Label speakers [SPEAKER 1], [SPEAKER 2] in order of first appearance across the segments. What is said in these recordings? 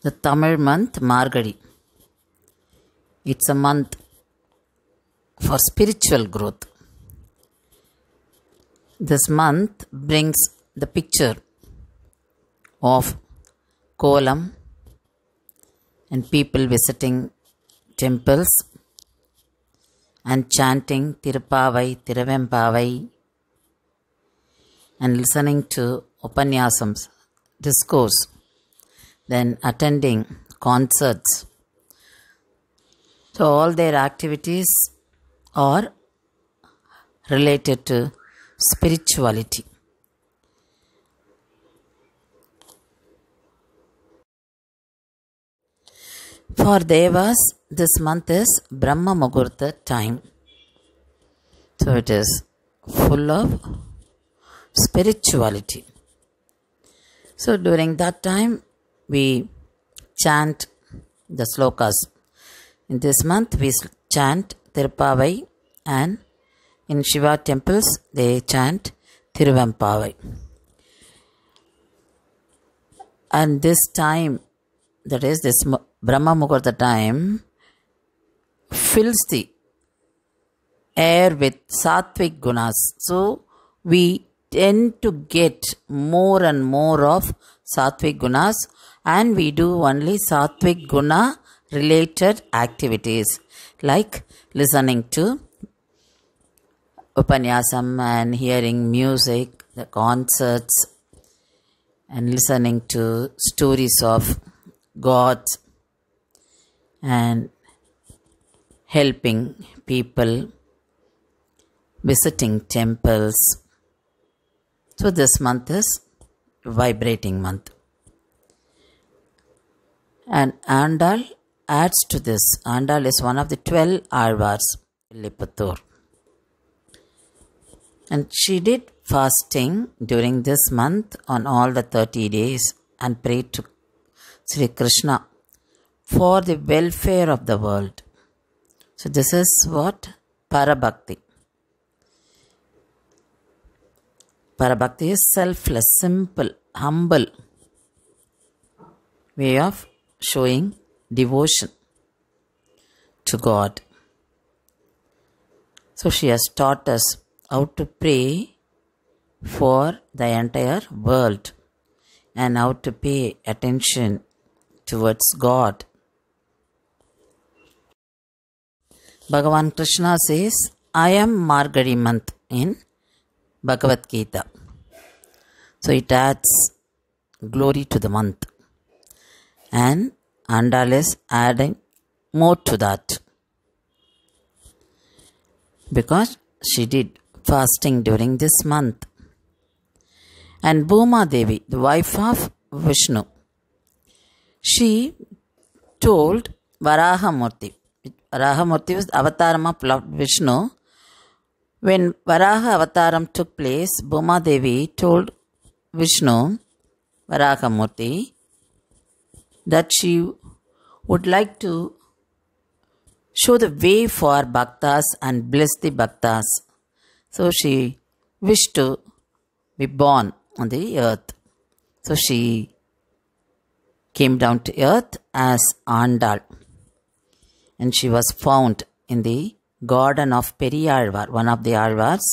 [SPEAKER 1] The Tamil month Margadi. It's a month for spiritual growth. This month brings the picture of Kolam and people visiting temples and chanting Tirupavai, Tiruvempavai and listening to Upanyasams, discourse, then attending concerts. So all their activities are related to spirituality. For Devas, this month is Brahma Muhurta time. So it is full of spirituality. So during that time, we chant the slokas. In this month, we chant Tirupavai, and in Shiva temples, they chant Tiruvempavai. And this time, that is this Brahma Muhurta time, fills the air with sattvic gunas. So we tend to get more and more of sattvic gunas, and we do only sattvic guna related activities like listening to Upanyasam and hearing music, the concerts, and listening to stories of gods and helping people, visiting temples. So this month is vibrating month. And Andal adds to this. Andal is one of the 12 Alvars, Lipattur. And she did fasting during this month on all the 30 days and prayed to Sri Krishna for the welfare of the world. So this is what? Parabhakti. Parabhakti is selfless, simple, humble way of showing devotion to God. So she has taught us how to pray for the entire world and how to pay attention towards God. Bhagavan Krishna says, I am Margadi month in Bhagavad Gita. So it adds glory to the month. And Andal is adding more to that, because she did fasting during this month. And Bhuma Devi, the wife of Vishnu, she told Varahamurti. Varahamurti was the avatar of Lord Vishnu. When Varaha avataram took place, Bhuma Devi told Vishnu, Varahamurti, that she would like to show the way for bhaktas and bless the bhaktas. So she wished to be born on the earth. So she came down to earth as Andal. And she was found in the garden of Periyalvar, one of the Alvars.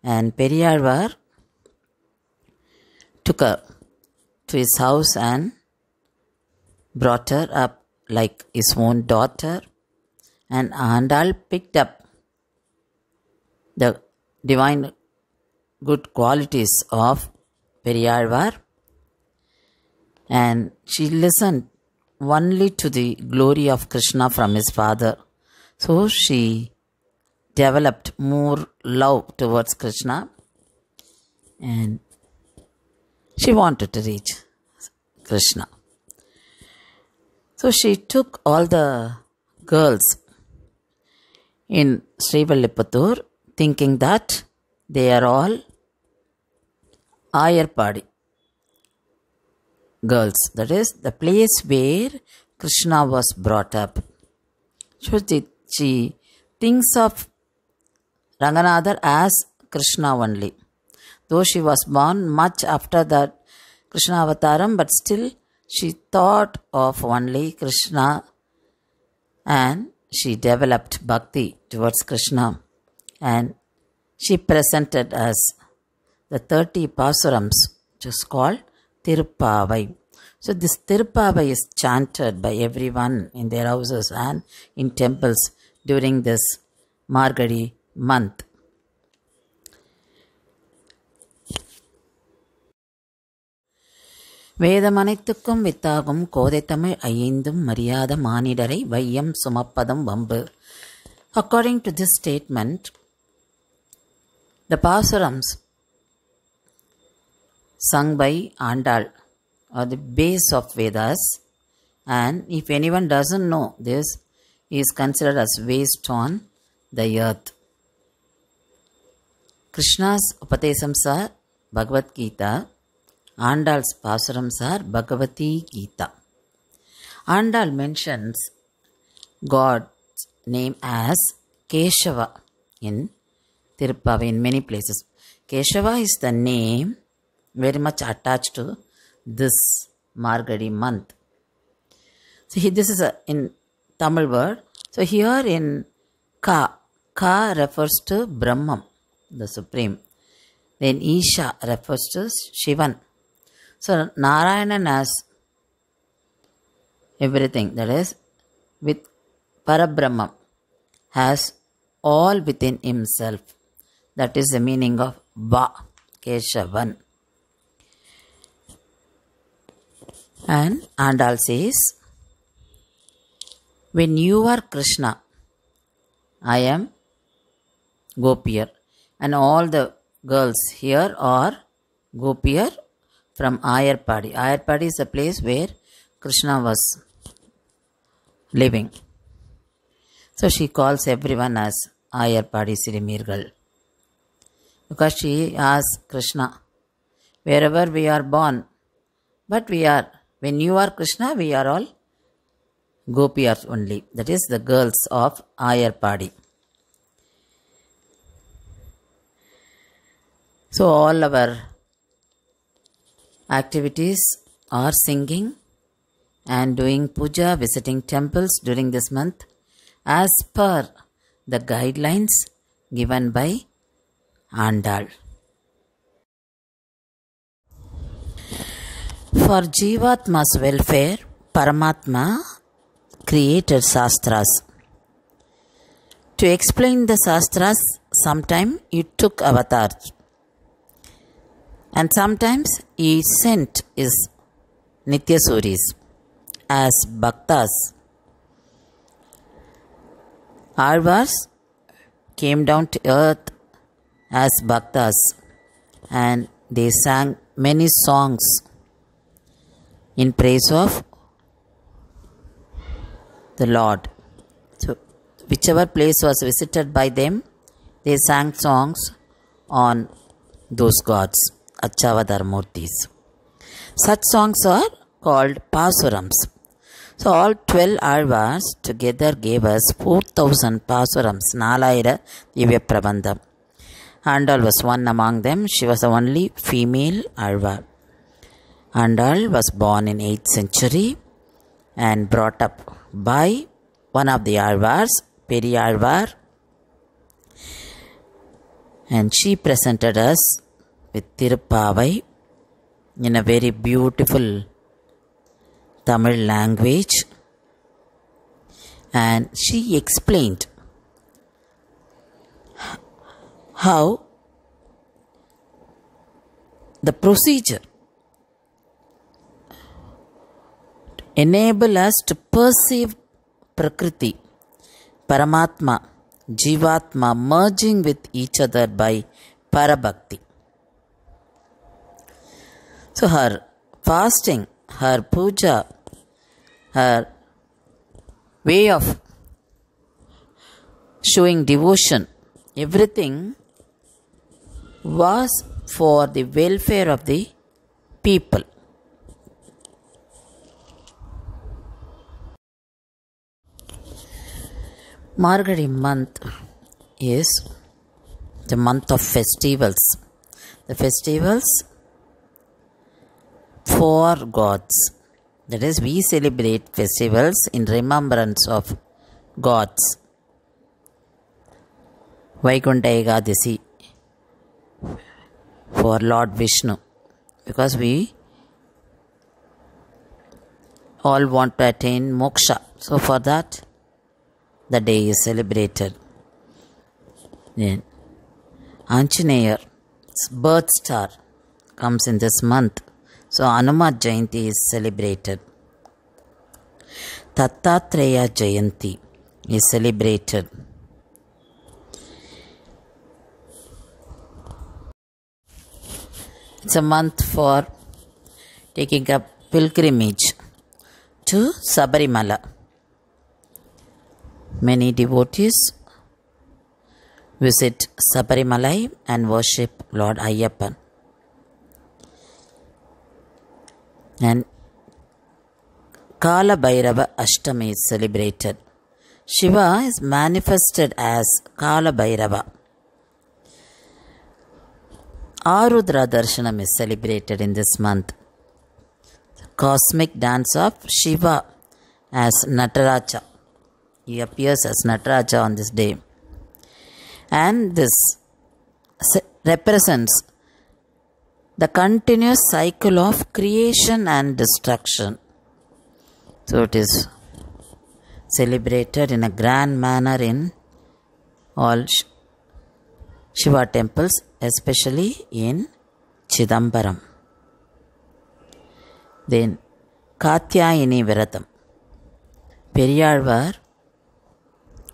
[SPEAKER 1] And Periyalvar took her to his house and brought her up like his own daughter. And Andal picked up the divine good qualities of Periyalvar, and she listened only to the glory of Krishna from his father. So she developed more love towards Krishna, and she wanted to reach Krishna. So she took all the girls in Srivilliputtur, thinking that they are all Ayarpadi girls. That is the place where Krishna was brought up. So she thinks of Ranganatha as Krishna only. Though she was born much after that Krishna avataram, but still she thought of only Krishna and she developed bhakti towards Krishna, and she presented us the 30 pasurams, which is called Tirupavai. So this Tirupavai is chanted by everyone in their houses and in temples during this Margadi month. வேதமனைத்துக்கும் வித்தாகும் கோதை தமிழ் ஐந்தும் மரியாத மானிடரை வையம் சுமப்பதும் வம்பு. According to this statement, the pasurams sung by Andal are the base of Vedas, and if anyone doesn't know this, he is considered as waste on the earth. Krishna's Upadesams are Bhagavad Gita. Andal's pasurams are Bhagavati Gita. Andal mentions God's name as Keshava in Tirupavai in many places. Keshava is the name very much attached to this Margadi month. So this is in Tamil word. So here in Ka refers to Brahman, the Supreme. Then Isha refers to Shivan. So Narayanan has everything, that is, with Parabrahma, has all within himself. That is the meaning of Va, Keshavan. And Andal says, when you are Krishna, I am Gopiyar, and all the girls here are Gopiyar from Ayarpadi. Ayarpadi is a place where Krishna was living. So she calls everyone as Ayarpadi Sirimirgal, because she asks Krishna, wherever we are born, but when you are Krishna, we are all Gopiyars only. That is the girls of Ayarpadi. So all our activities are singing and doing puja, visiting temples during this month as per the guidelines given by Andal. For Jivatma's welfare, Paramatma created Shastras. To explain the Shastras, sometimes he took avatars, and sometimes he sent his Nityasuris as Bhaktas. Alvars came down to earth as Bhaktas, and they sang many songs in praise of the Lord. So, whichever place was visited by them, they sang songs on those gods, Achavadharmurtis. Such songs are called Pasurams. So, all 12 Alvars together gave us 4,000 Pasurams, Nalayira Divya Prabandham. Andal was one among them. She was the only female Alvar. Andal was born in 8th century and brought up by one of the Alvars, Periyalvar, and she presented us with Tirupavai in a very beautiful Tamil language, and she explained how the procedure enable us to perceive Prakriti, Paramatma, Jivatma merging with each other by Parabhakti. So her fasting, her puja, her way of showing devotion, everything was for the welfare of the people. Margadi month is the month of festivals. The festivals for gods, That is, we celebrate festivals in remembrance of gods. Vaikuntha Ekadasi for Lord Vishnu, because we all want to attain moksha. So for that, the day is celebrated. Then Anjaneyar's birth star comes in this month. So Hanuman Jayanti is celebrated. Dattatreya Jayanti is celebrated. It's a month for taking a pilgrimage to Sabarimala. Many devotees visit Sabarimalai and worship Lord Ayyappan. And Kala Bhairava Ashtami is celebrated. Shiva is manifested as Kala Bhairava. Arudra Darshanam is celebrated in this month. The cosmic dance of Shiva as Nataraja. He appears as Nataraja on this day. And this represents the continuous cycle of creation and destruction. So it is celebrated in a grand manner in all Shiva temples, especially in Chidambaram. Then Katyayini Viratham. Periyalvar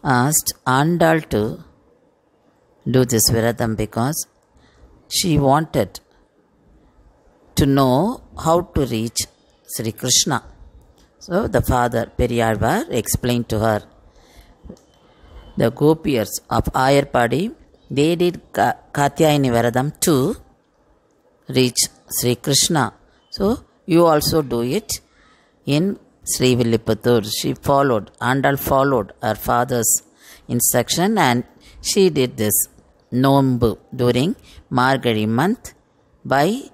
[SPEAKER 1] asked Andal to do this Viratham because she wanted to know how to reach Sri Krishna. So the father Periyalvar explained to her. The Gopiyas of Ayarpadi, they did Katyayini Viratham to reach Sri Krishna. So you also do it in Sri Villiputtur. She followed, Andal followed her father's instruction, and she did this Nombu during Margari month by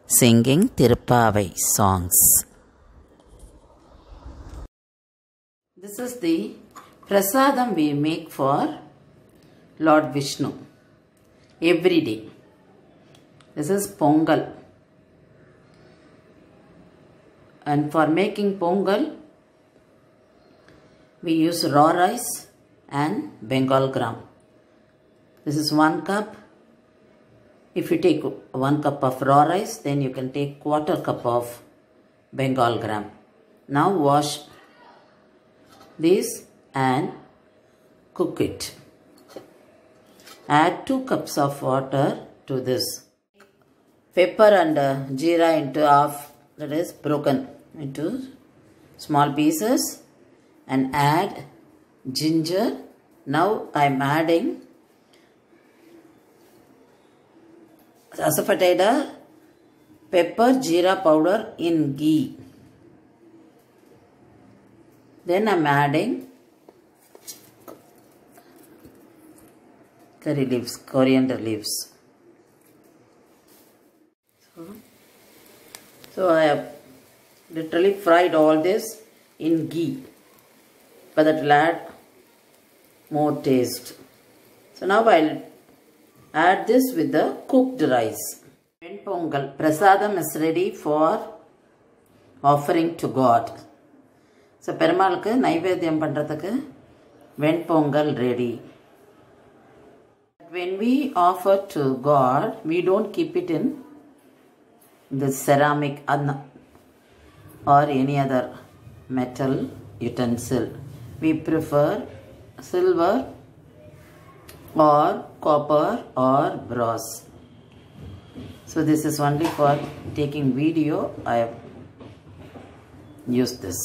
[SPEAKER 1] singing Tirupavai songs. This is the prasadam we make for Lord Vishnu every day. This is Pongal. And for making Pongal, we use raw rice and Bengal gram. This is 1 cup. If you take 1 cup of raw rice, then you can take 1/4 cup of Bengal gram. Now wash this and cook it. Add 2 cups of water to this. Pepper and jeera into half, that is broken into small pieces, and add ginger. Now I am adding asafoetida, pepper, jeera powder in ghee. Then I am adding curry leaves, coriander leaves. So I have literally fried all this in ghee, but that will add more taste. So now I'll add this with the cooked rice. Pongal prasadam is ready for offering to God. So Perumalukku naivedyam pandradhukku Venpongal ready. When we offer to God, we don't keep it in the ceramic or any other metal utensil. We prefer silver or copper or brass. So this is only for taking video. I have used this.